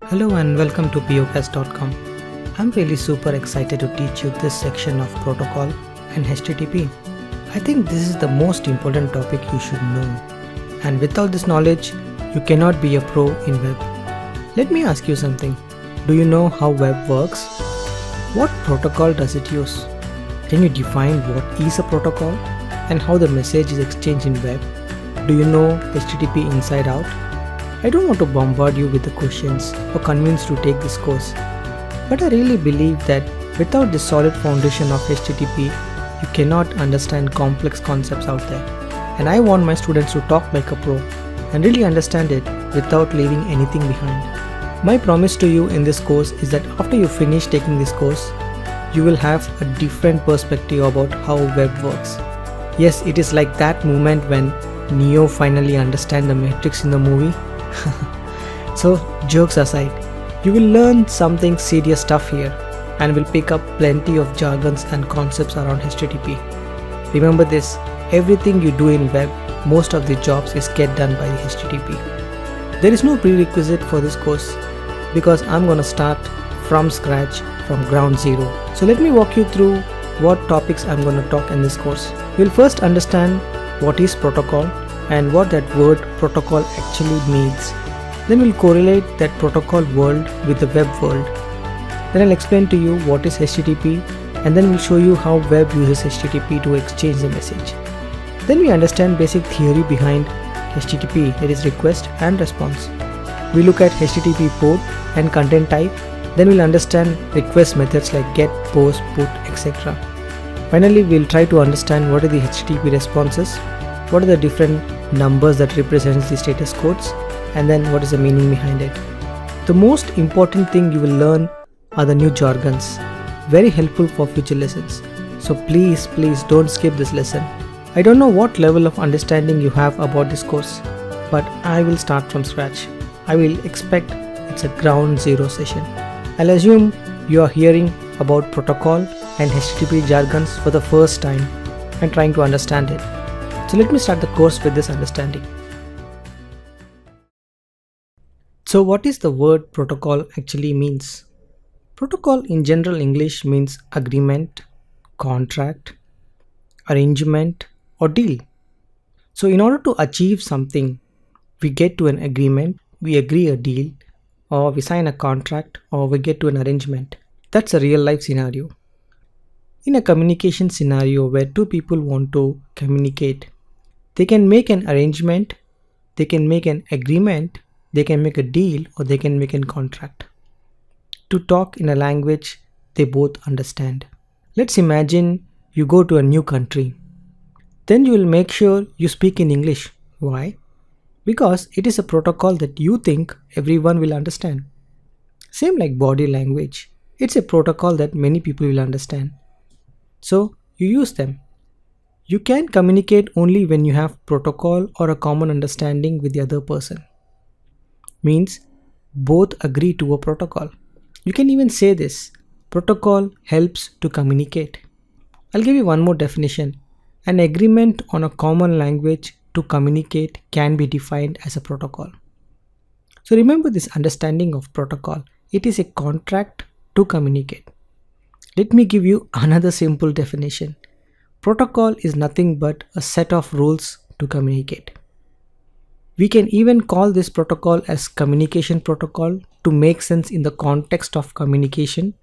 Hello and welcome to POCast.com. I'm really super excited to teach you this section of protocol and HTTP. I think this is the most important topic you should know. And without this knowledge, you cannot be a pro in web. Let me ask you something. Do you know how web works? What protocol does it use? Can you define what is a protocol and how the message is exchanged in web? Do you know HTTP inside out? I don't want to bombard you with the questions or convince you to take this course, but I really believe that without the solid foundation of HTTP, you cannot understand complex concepts out there. And I want my students to talk like a pro and really understand it without leaving anything behind. My promise to you in this course is that after you finish taking this course, you will have a different perspective about how web works. Yes, it is like that moment when Neo finally understands the matrix in the movie. So, jokes aside, you will learn something serious stuff here and will pick up plenty of jargons and concepts around HTTP. Remember this, everything you do in web, most of the jobs is get done by the HTTP. There is no prerequisite for this course because I'm gonna start from scratch, from ground zero. So let me walk you through what topics I'm gonna talk in this course. We'll first understand what is protocol and what that word protocol actually means. Then we'll correlate that protocol world with the web world. Then I'll explain to you what is HTTP, and then we'll show you how web uses HTTP to exchange the message. Then we understand basic theory behind HTTP, that is request and response. We look at HTTP port and content type. Then we'll understand request methods like get, post, put, etc. Finally, we'll try to understand what are the HTTP responses, what are the different numbers that represents the status codes, and then what is the meaning behind it. The most important thing you will learn are the new jargons, very helpful for future lessons. So please don't skip this lesson. I don't know what level of understanding you have about this course, but I will start from scratch. I will expect it's a ground zero session. I'll assume you are hearing about protocol and HTTP jargons for the first time and trying to understand it. So let me start the course with this understanding. So what is the word protocol actually means? Protocol in general English means agreement, contract, arrangement or deal. So in order to achieve something, we get to an agreement, we agree a deal, or we sign a contract, or we get to an arrangement. That's a real life scenario. In a communication scenario where two people want to communicate, they can make an arrangement, they can make an agreement, they can make a deal, or they can make a contract to talk in a language they both understand. Let's imagine you go to a new country. Then you will make sure you speak in English. Why? Because it is a protocol that you think everyone will understand. Same like body language. It's a protocol that many people will understand. So you use them. You can communicate only when you have protocol or a common understanding with the other person. Means both agree to a protocol. You can even say this, protocol helps to communicate. I'll give you one more definition. An agreement on a common language to communicate can be defined as a protocol. So remember this understanding of protocol. It is a contract to communicate. Let me give you another simple definition. Protocol is nothing but a set of rules to communicate. We can even call this protocol as communication protocol to make sense in the context of communication.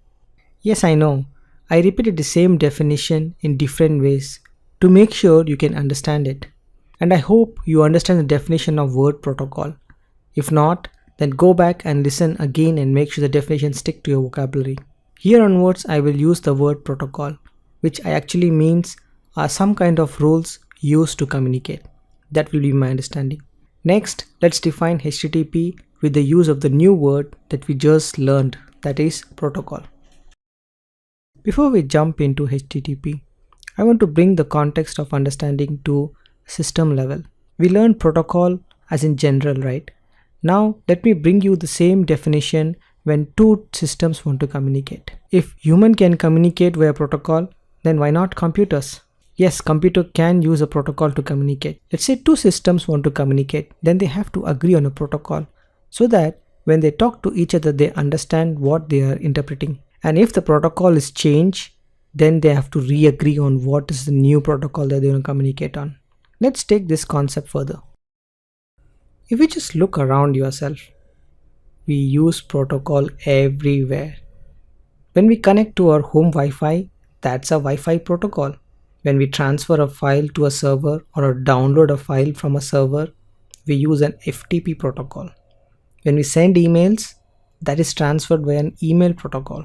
Yes, I know, I repeated the same definition in different ways to make sure you can understand it. And I hope you understand the definition of word protocol. If not, then go back and listen again and make sure the definition stick to your vocabulary. Here onwards, I will use the word protocol, which I actually means are some kind of rules used to communicate. That will be my understanding. Next, let's define HTTP with the use of the new word that we just learned, that is protocol. Before we jump into HTTP, I want to bring the context of understanding to system level. We learned protocol as in general, right? Now let me bring you the same definition when two systems want to communicate. If human can communicate via protocol, then why not computers? Yes, computer can use a protocol to communicate. Let's say two systems want to communicate, then they have to agree on a protocol so that when they talk to each other, they understand what they are interpreting. And if the protocol is changed, then they have to re-agree on what is the new protocol that they're going to communicate on. Let's take this concept further. If you just look around yourself, we use protocol everywhere. When we connect to our home Wi-Fi, that's a Wi-Fi protocol. When we transfer a file to a server or download a file from a server, we use an FTP protocol. When we send emails, that is transferred by an email protocol.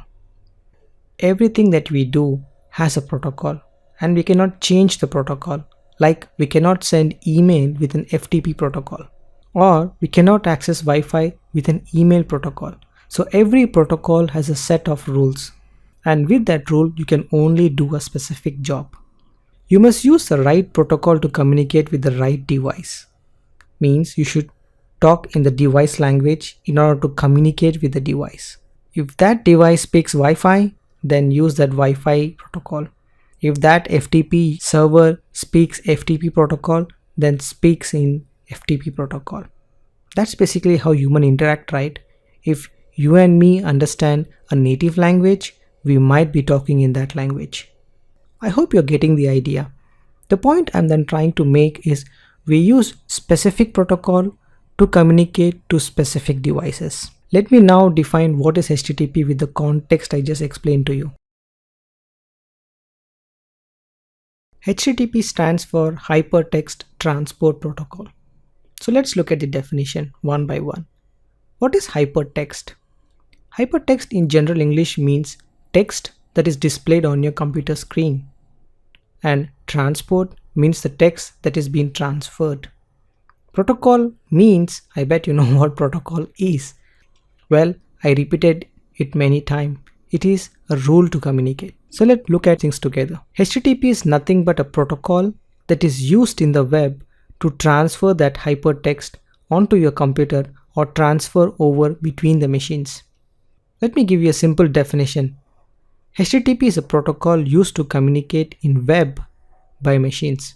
Everything that we do has a protocol, and we cannot change the protocol. Like we cannot send email with an FTP protocol, or we cannot access Wi-Fi with an email protocol. So every protocol has a set of rules, and with that rule you can only do a specific job. You must use the right protocol to communicate with the right device. Means you should talk in the device language in order to communicate with the device. If that device speaks Wi-Fi, then use that Wi-Fi protocol. If that FTP server speaks FTP protocol, then speaks in FTP protocol. That's basically how humans interact, right? If you and me understand a native language, we might be talking in that language. I hope you're getting the idea. The point I'm then trying to make is we use specific protocol to communicate to specific devices. Let me now define what is HTTP with the context I just explained to you. HTTP stands for Hypertext Transport Protocol. So let's look at the definition one by one. What is hypertext? Hypertext in general English means text that is displayed on your computer screen. And transport means the text that is being transferred. Protocol means, I bet you know what protocol is. Well, I repeated it many times. It is a rule to communicate. So let's look at things together. HTTP is nothing but a protocol that is used in the web to transfer that hypertext onto your computer or transfer over between the machines. Let me give you a simple definition. HTTP is a protocol used to communicate in web by machines.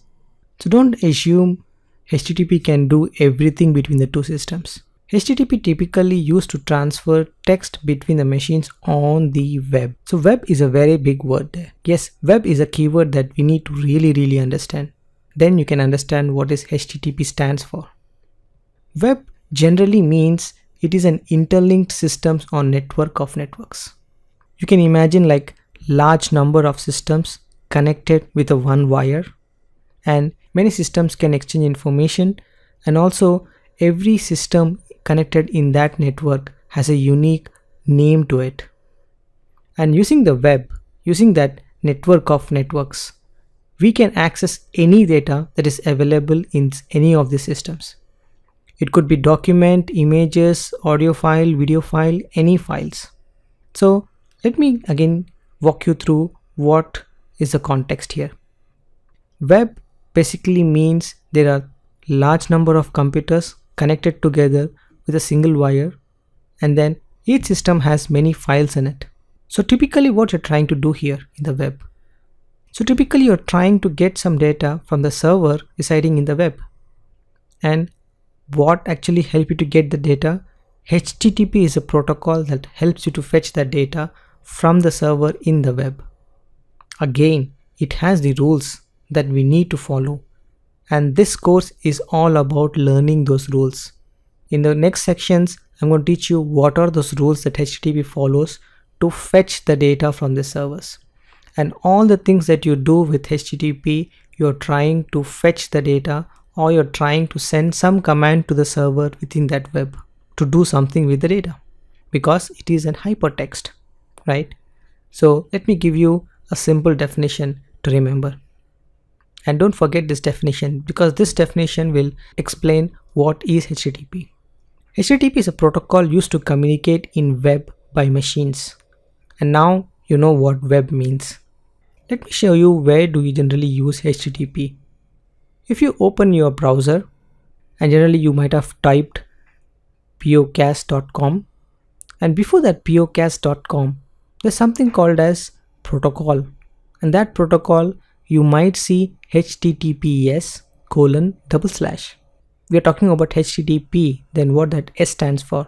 So don't assume HTTP can do everything between the two systems. HTTP typically used to transfer text between the machines on the web. So web is a very big word there. Yes, web is a keyword that we need to really understand. Then you can understand what is HTTP stands for. Web generally means it is an interlinked systems or network of networks. You can imagine like large number of systems connected with a one wire, and many systems can exchange information, and also every system connected in that network has a unique name to it. And using the web, using that network of networks, we can access any data that is available in any of these systems. It could be document, images, audio file, video file, any files. So let me again walk you through what is the context here. Web basically means there are large number of computers connected together with a single wire, and then each system has many files in it. So typically what you're trying to do here in the web. So typically you're trying to get some data from the server residing in the web. And what actually helps you to get the data? HTTP is a protocol that helps you to fetch that data from the server in the web. Again, it has the rules that we need to follow, and this course is all about learning those rules. In the next sections, I'm going to teach you what are those rules that HTTP follows to fetch the data from the servers. And all the things that you do with HTTP, you're trying to fetch the data, or you're trying to send some command to the server within that web to do something with the data, because it is an hypertext, right? So let me give you a simple definition to remember. And don't forget this definition, because this definition will explain what is HTTP. HTTP is a protocol used to communicate in web by machines. And now you know what web means. Let me show you where do you generally use HTTP. If you open your browser, and generally you might have typed podcast.com, and before that podcast.com, there's something called as protocol, and that protocol you might see HTTPS://. We are talking about HTTP, then what that S stands for?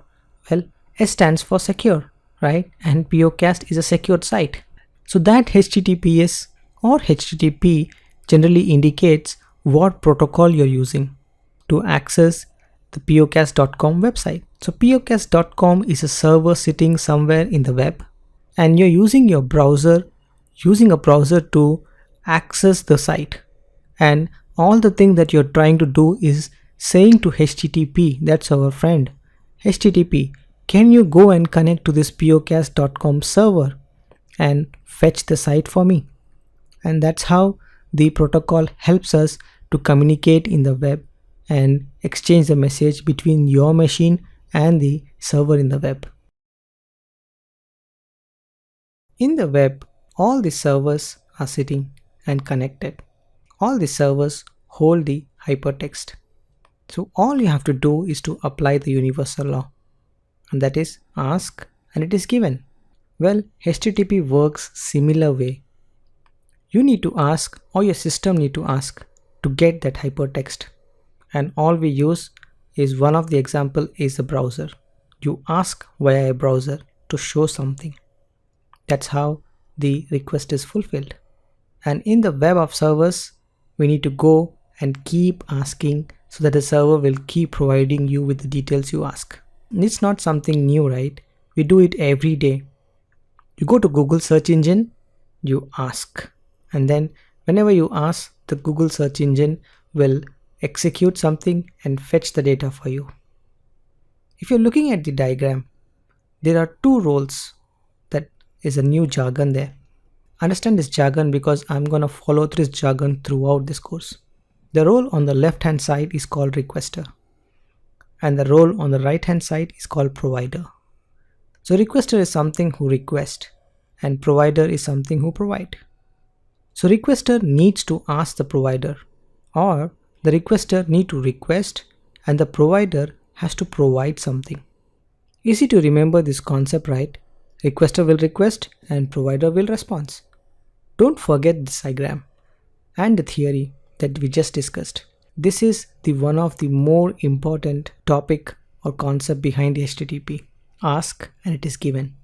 Well, S stands for secure, right? And POCast is a secured site. So that HTTPS or HTTP generally indicates what protocol you're using to access the POCast.com website. So POCast.com is a server sitting somewhere in the web, and you're using a browser to access the site. And all the thing that you're trying to do is saying to HTTP, that's our friend, HTTP, can you go and connect to this POCast.com server and fetch the site for me? And that's how the protocol helps us to communicate in the web and exchange the message between your machine and the server in the web. In the web, all the servers are sitting and connected. All the servers hold the hypertext. So all you have to do is to apply the universal law, and that is ask and it is given. Well, HTTP works similar way. You need to ask, or your system need to ask to get that hypertext. And all we use is, one of the example is a browser. You ask via a browser to show something. That's how the request is fulfilled. And in the web of servers, we need to go and keep asking so that the server will keep providing you with the details you ask. And it's not something new, right? We do it every day. You go to Google search engine, you ask. And then whenever you ask, the Google search engine will execute something and fetch the data for you. If you're looking at the diagram, there are two roles. That is a new jargon there. Understand this jargon because I'm going to follow this jargon throughout this course. The role on the left hand side is called requester, and the role on the right hand side is called provider. So requester is something who request and provider is something who provide. So requester needs to ask the provider, or the requester need to request and the provider has to provide something. Easy to remember this concept, right? Requester will request and provider will respond. Don't forget this diagram and the theory that we just discussed. This is the one of the more important topic or concept behind HTTP. Ask and it is given.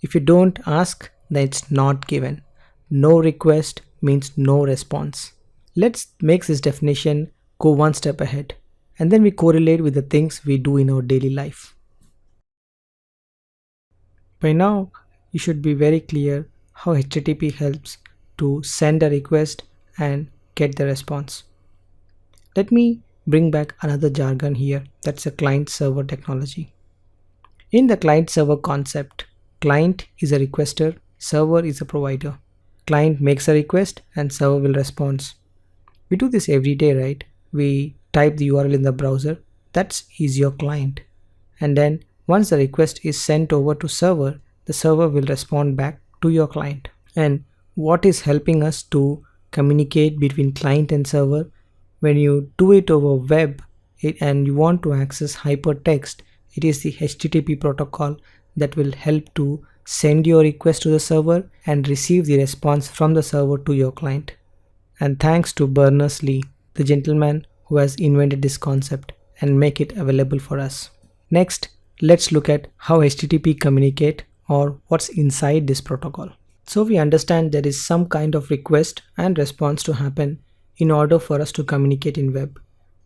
If you don't ask, then it's not given. No request means no response. Let's make this definition go one step ahead, and then we correlate with the things we do in our daily life. By now, you should be very clear how HTTP helps to send a request and get the response. Let me bring back another jargon here, that's a client-server technology. In the client-server concept, client is a requester, server is a provider. Client makes a request and server will respond. We do this every day, right? We type the URL in the browser, that is your client. And then once the request is sent over to server, the server will respond back to your client. And what is helping us to communicate between client and server? When you do it over web and you want to access hypertext, it is the HTTP protocol that will help to send your request to the server and receive the response from the server to your client. And thanks to Berners-Lee, the gentleman who has invented this concept and make it available for us. Next, let's look at how HTTP communicate, or what's inside this protocol. So we understand there is some kind of request and response to happen in order for us to communicate in web.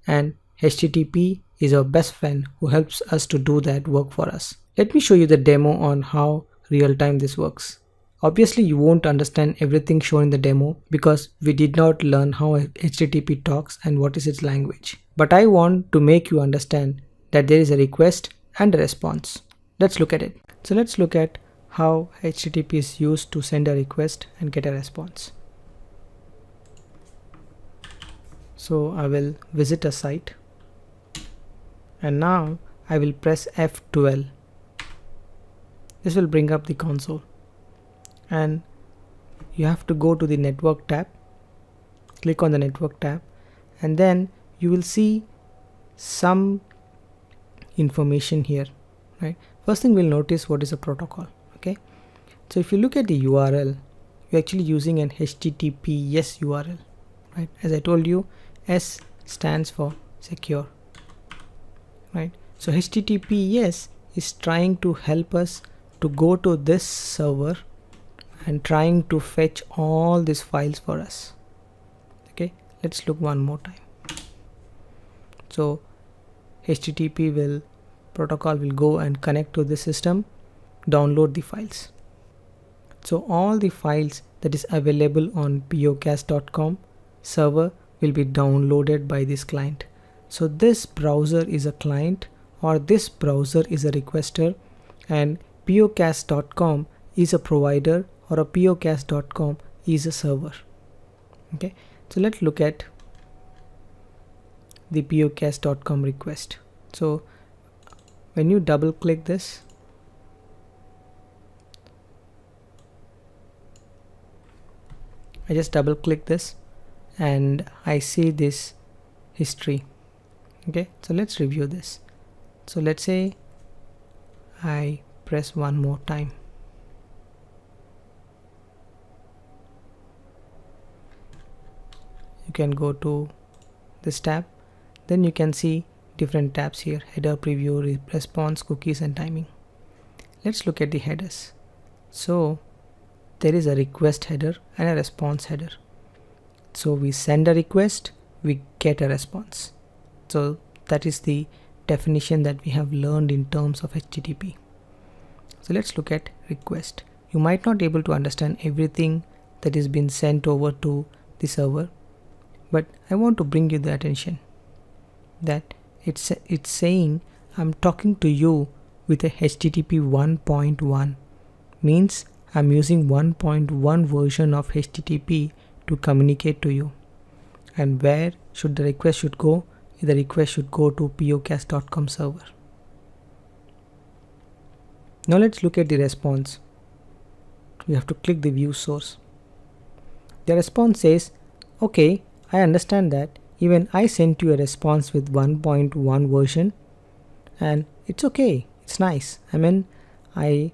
And HTTP is our best friend who helps us to do that work for us. Let me show you the demo on how real time this works. Obviously you won't understand everything shown in the demo because we did not learn how HTTP talks and what is its language. But I want to make you understand that there is a request and a response. Let's look at it. So let's look at how HTTP is used to send a request and get a response. So I will visit a site and now I will press F12. This will bring up the console and you have to go to the network tab, click on the network tab, and then you will see some information here, right? First thing we'll notice what is a protocol. Okay, so if you look at the URL, you're actually using an HTTPS URL, right? As I told you, S stands for secure, right? So HTTPS is trying to help us to go to this server and trying to fetch all these files for us. Okay, let's look one more time. So HTTP protocol will go and connect to the system, download the files. So all the files that is available on pocast.com server will be downloaded by this client. So this browser is a client, or this browser is a requester, and pocast.com is a provider, or a pocast.com is a server. Okay, so let's look at the pocast.com request. So when you double click this, I just double click this and I see this history. Okay, so let's review this. So let's say I press one more time. You can go to this tab, then you can see different tabs here: header, preview, response, cookies, and timing. Let's look at the headers. So there is a request header and a response header. So we send a request, we get a response. So that is the definition that we have learned in terms of HTTP. So let's look at request. You might not be able to understand everything that is being sent over to the server, but I want to bring you the attention that it's saying I'm talking to you with a HTTP 1.1, means I'm using 1.1 version of HTTP to communicate to you. And where should the request should go? The request should go to pocast.com server. Now let's look at the response. You have to click the view source. The response says, okay, I understand that even I sent you a response with 1.1 version, and it's okay, it's nice. I mean, I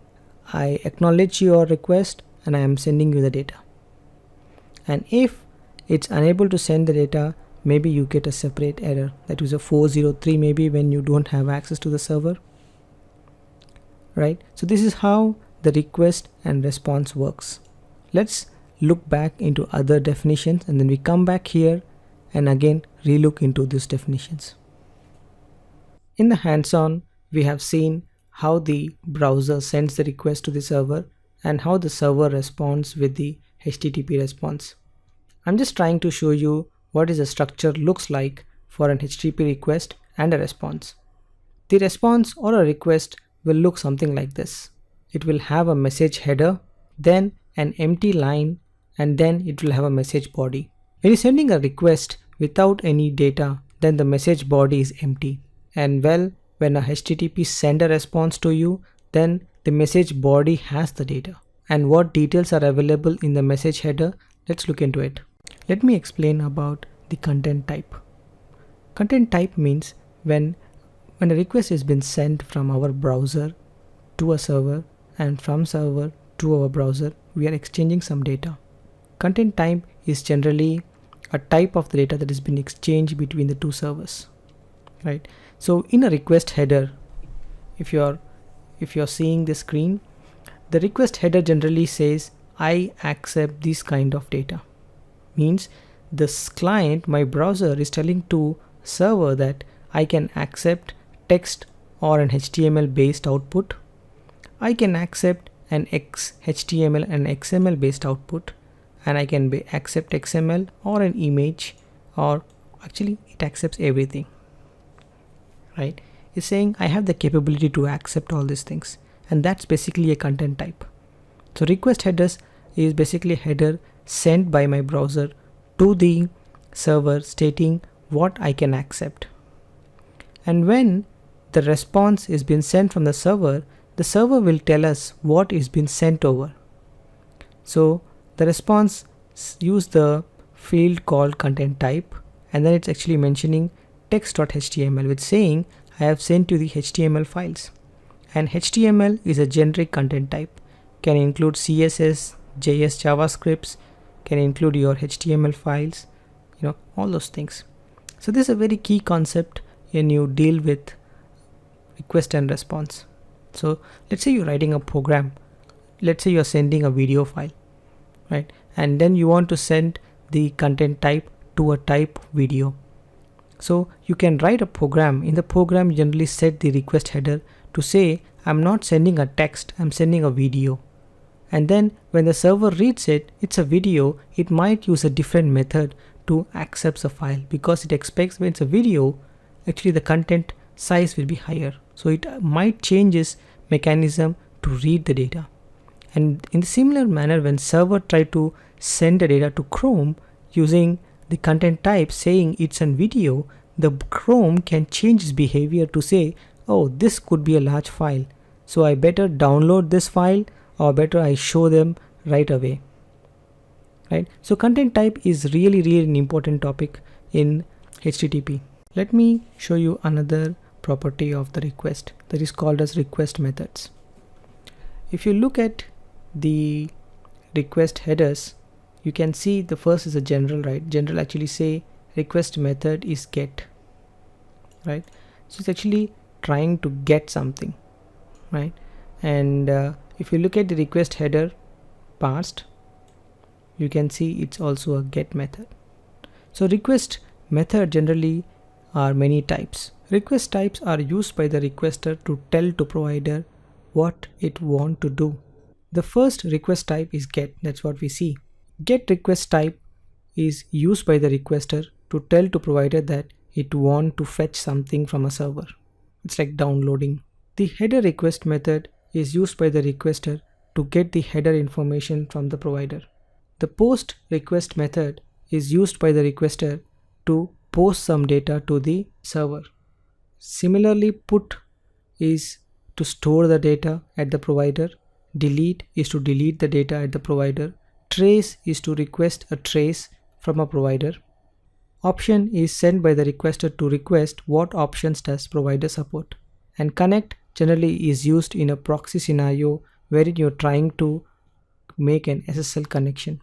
acknowledge your request and I am sending you the data. And if it's unable to send the data, maybe you get a separate error, that is a 403 maybe, when you don't have access to the server, right? So this is how the request and response works. Let's look back into other definitions, and then we come back here and again relook into these definitions. In the hands-on, we have seen how the browser sends the request to the server and how the server responds with the HTTP response. I'm just trying to show you what is the structure looks like for an HTTP request and a response. The response or a request will look something like this. It will have a message header, then an empty line, and then it will have a message body. When you're sending a request without any data, then the message body is empty. And well, when a HTTP send a response to you, then the message body has the data. And what details are available in the message header? Let's look into it. Let me explain about the content type. Content type means when a request has been sent from our browser to a server, and from server to our browser, we are exchanging some data. Content type is generally a type of the data that has been exchanged between the two servers, right? So in a request header, if you're seeing the screen, the request header generally says I accept this kind of data. Means this client, my browser, is telling to server that I can accept text or an HTML based output. I can accept an HTML and XML based output, and I can accept XML or an image, or actually it accepts everything, right? It's saying I have the capability to accept all these things, and that's basically a content type. So request headers is basically a header sent by my browser to the server stating what I can accept. And when the response is being sent from the server will tell us what is being sent over. So the response use the field called content type, and then it's actually mentioning text.html, which saying I have sent you the HTML files. And HTML is a generic content type, can include CSS, JS, JavaScripts, can include your HTML files, all those things. So this is a very key concept when you deal with request and response. So let's say you're writing a program. Let's say you're sending a video file, right? And then you want to send the content type to a type video. So you can write a program. In the program, you generally set the request header to say, I'm not sending a text, I'm sending a video. And then when the server reads it, it's a video, it might use a different method to accept the file, because it expects when it's a video, actually the content size will be higher. So it might change its mechanism to read the data. And in the similar manner, when server try to send the data to Chrome using the content type saying it's a video, the Chrome can change its behavior to say, oh, this could be a large file, so I better download this file, or better I show them right away, right? So content type is really an important topic in HTTP. Let me show you another property of the request that is called as request methods. If you look at the request headers, you can see the first is a general, right? General actually say request method is get, right? So it's actually trying to get something, right? And if you look at the request header parsed, you can see it's also a get method. So request method generally are many types. Request types are used by the requester to tell to provider what it want to do. The first request type is get. That's what we see. Get request type is used by the requester to tell to provider that it want to fetch something from a server. It's like downloading. The header request method is used by the requester to get the header information from the provider. The post request method is used by the requester to post some data to the server. Similarly, put is to store the data at the provider. Delete is to delete the data at the provider. Trace is to request a trace from a provider. Option is sent by the requester to request what options does provider support. And connect generally is used in a proxy scenario wherein you're trying to make an SSL connection.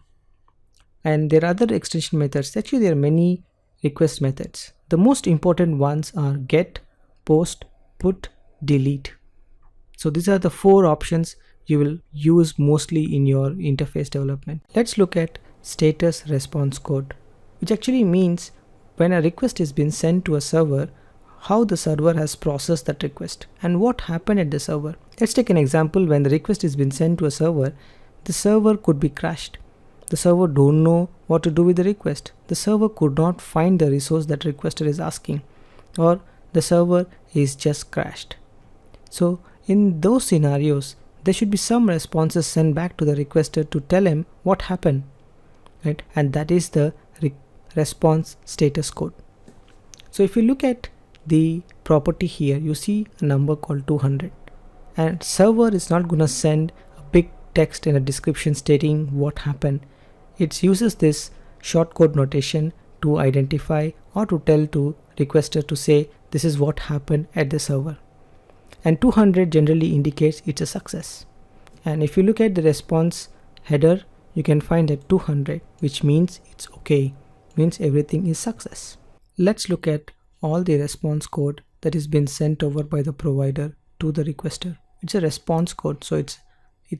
And there are other extension methods. Actually, there are many request methods. The most important ones are get, post, put, delete. So these are the 4 options you will use mostly in your interface development. Let's look at status response code, which actually means when a request has been sent to a server, how the server has processed that request and what happened at the server. Let's take an example. When the request has been sent to a server, the server could be crashed. The server don't know what to do with the request. The server could not find the resource that requester is asking, or the server is just crashed. So in those scenarios, there should be some responses sent back to the requester to tell him what happened, right? And that is the response status code. So if you look at the property here, you see a number called 200, and server is not gonna send a big text in a description stating what happened. It uses this shortcode notation to identify or to tell to requester to say this is what happened at the server. And 200 generally indicates it's a success. And if you look at the response header, you can find that 200, which means it's okay, means everything is success. Let's look at all the response code that is been sent over by the provider to the requester. It's a response code, so it's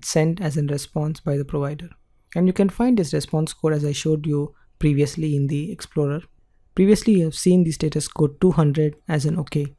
sent as a response by the provider. And you can find this response code as I showed you previously in the Explorer. Previously you have seen the status code 200 as an OK.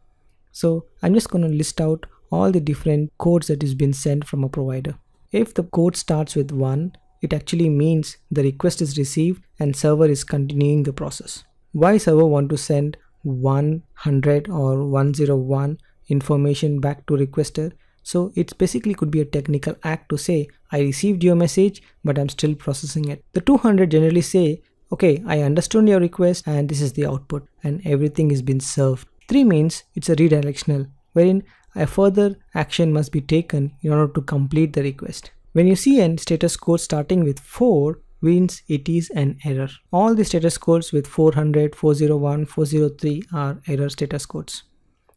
So I'm just going to list out all the different codes that is been sent from a provider. If the code starts with 1, it actually means the request is received and server is continuing the process. Why server want to send 100 or 101 information back to requester? So it basically could be a technical act to say, I received your message, but I'm still processing it. The 200 generally say, okay, I understood your request and this is the output, and everything has been served. 3 means it's a redirectional, wherein a further action must be taken in order to complete the request. When you see a status code starting with 4, means it is an error. All the status codes with 400, 401, 403 are error status codes,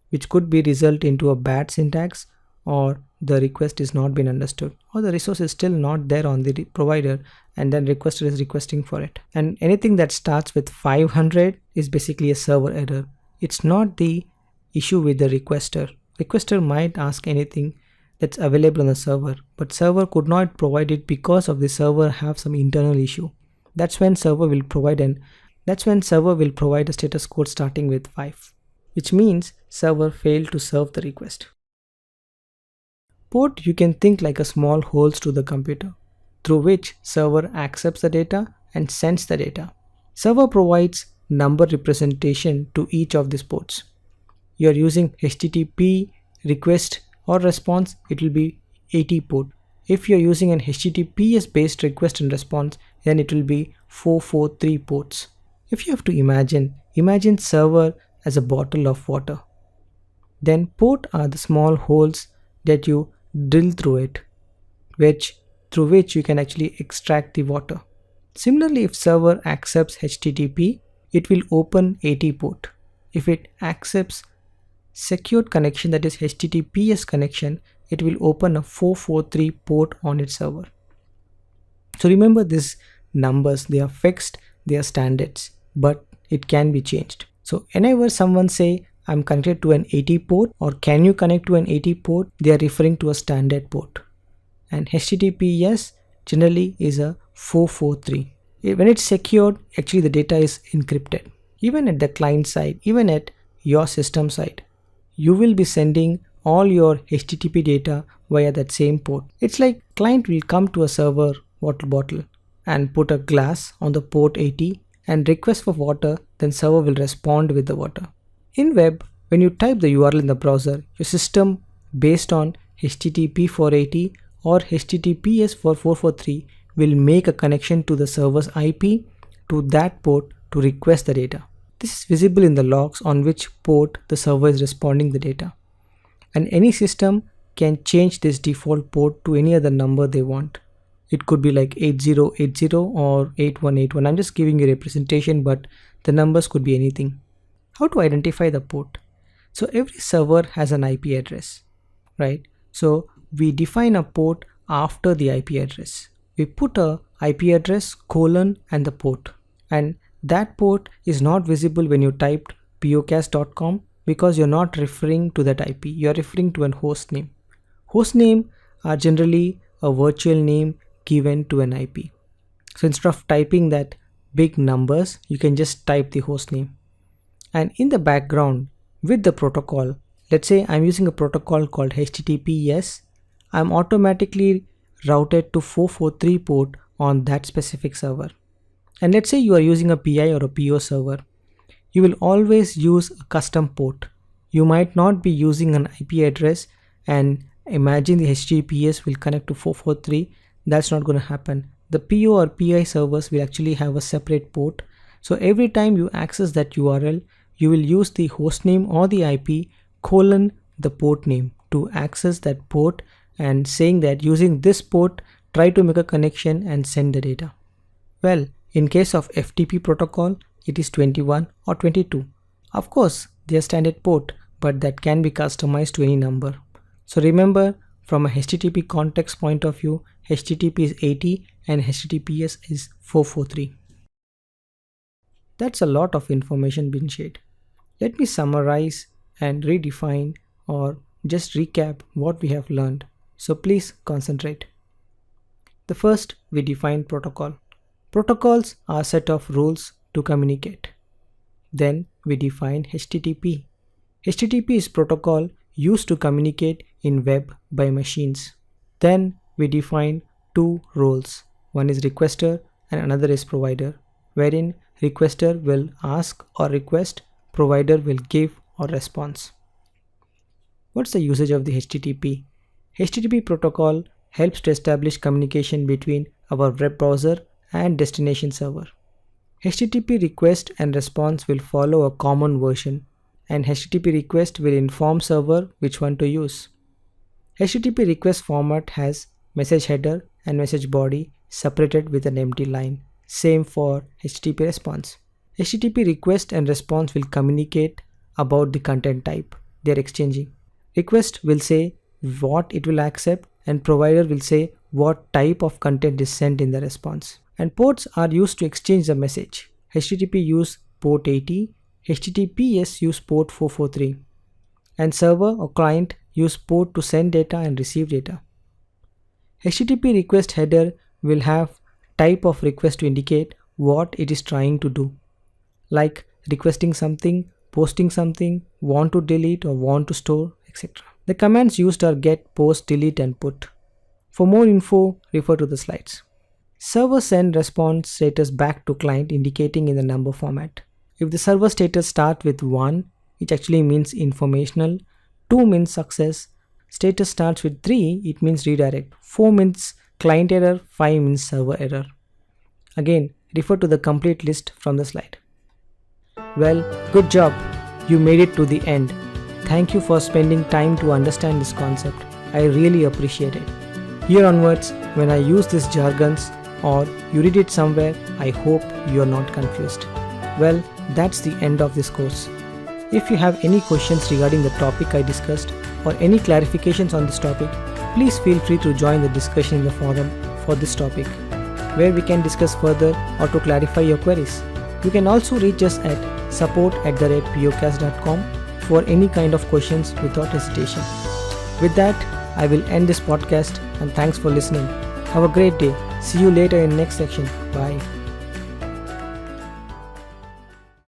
which could be result into a bad syntax, or the request is not been understood, or the resource is still not there on the provider and then requester is requesting for it. And anything that starts with 500 is basically a server error. It's not the issue with the requester. Requester might ask anything that's available on the server, but server could not provide it because of the server have some internal issue. That's when server will provide a status code starting with 5, which means server failed to serve the request. Port you can think like a small holes to the computer, through which server accepts the data and sends the data. Server provides number representation to each of these ports. You are using HTTP request or response, it will be 80 port. If you are using an HTTPS based request and response, then it will be 443 ports. If you have to imagine server as a bottle of water. Then port are the small holes that you drill through it, through which you can actually extract the water. Similarly, if server accepts HTTP, it will open 80 port. If it accepts secured connection, that is HTTPS connection, it will open a 443 port on its server. So remember these numbers, they are fixed, they are standards, but it can be changed. So whenever someone say I'm connected to an 80 port or can you connect to an 80 port, they are referring to a standard port. And HTTPS generally is a 443. When it's secured, actually the data is encrypted. Even at the client side, even at your system side, you will be sending all your HTTP data via that same port. It's like client will come to a server water bottle and put a glass on the port 80 and request for water, then server will respond with the water. In web, when you type the URL in the browser, your system based on HTTP 480 or HTTPS for 443 will make a connection to the server's IP to that port to request the data. This is visible in the logs on which port the server is responding the data. And any system can change this default port to any other number they want. It could be like 8080 or 8181. I'm just giving you a representation, but the numbers could be anything. How to identify the port? So every server has an IP address, right? So we define a port after the IP address. We put a IP address, colon, and the port. And that port is not visible when you typed pocast.com because you're not referring to that IP. You're referring to an host name. Host name are generally a virtual name given to an IP. So instead of typing that big numbers, you can just type the host name. And in the background with the protocol, let's say I'm using a protocol called HTTPS, I'm automatically routed to 443 port on that specific server. And let's say you are using a PI or a PO server, you will always use a custom port. You might not be using an IP address and imagine the HTTPS will connect to 443. That's not going to happen. The PO or PI servers will actually have a separate port. So every time you access that URL, you will use the host name or the IP colon the port name to access that port and saying that using this port, try to make a connection and send the data. Well, in case of FTP protocol, it is 21 or 22. Of course, they are standard port, but that can be customized to any number. So remember, from a HTTP context point of view, HTTP is 80 and HTTPS is 443. That's a lot of information being shared. Let me summarize and redefine or just recap what we have learned. So please concentrate. The first, we define protocol. Protocols are a set of rules to communicate. Then we define HTTP. HTTP is protocol used to communicate in web by machines. Then we define two roles. One is requester and another is provider, wherein requester will ask or request, provider will give or response. What's the usage of the HTTP? HTTP protocol helps to establish communication between our web browser and destination server. HTTP request and response will follow a common version, and HTTP request will inform server which one to use. HTTP request format has message header and message body separated with an empty line. Same for HTTP response. HTTP request and response will communicate about the content type they are exchanging. Request will say what it will accept and provider will say what type of content is sent in the response. And ports are used to exchange the message. HTTP use port 80, HTTPS use port 443. And server or client use port to send data and receive data. HTTP request header will have type of request to indicate what it is trying to do, like requesting something, posting something, want to delete or want to store, etc. The commands used are get, post, delete and put. For more info, refer to the slides. Server send response status back to client indicating in the number format. If the server status starts with 1, it actually means informational, 2 means success, status starts with 3, it means redirect, 4 means client error, 5 means server error. Again, refer to the complete list from the slide. Well, good job, you made it to the end. Thank you for spending time to understand this concept. I really appreciate it. Here onwards, when I use these jargons or you read it somewhere, I hope you are not confused. Well, that's the end of this course. If you have any questions regarding the topic I discussed or any clarifications on this topic, please feel free to join the discussion in the forum for this topic, where we can discuss further or to clarify your queries. You can also reach us at support@pocast.com for any kind of questions without hesitation. With that, I will end this podcast and thanks for listening. Have a great day. See you later in next section. Bye.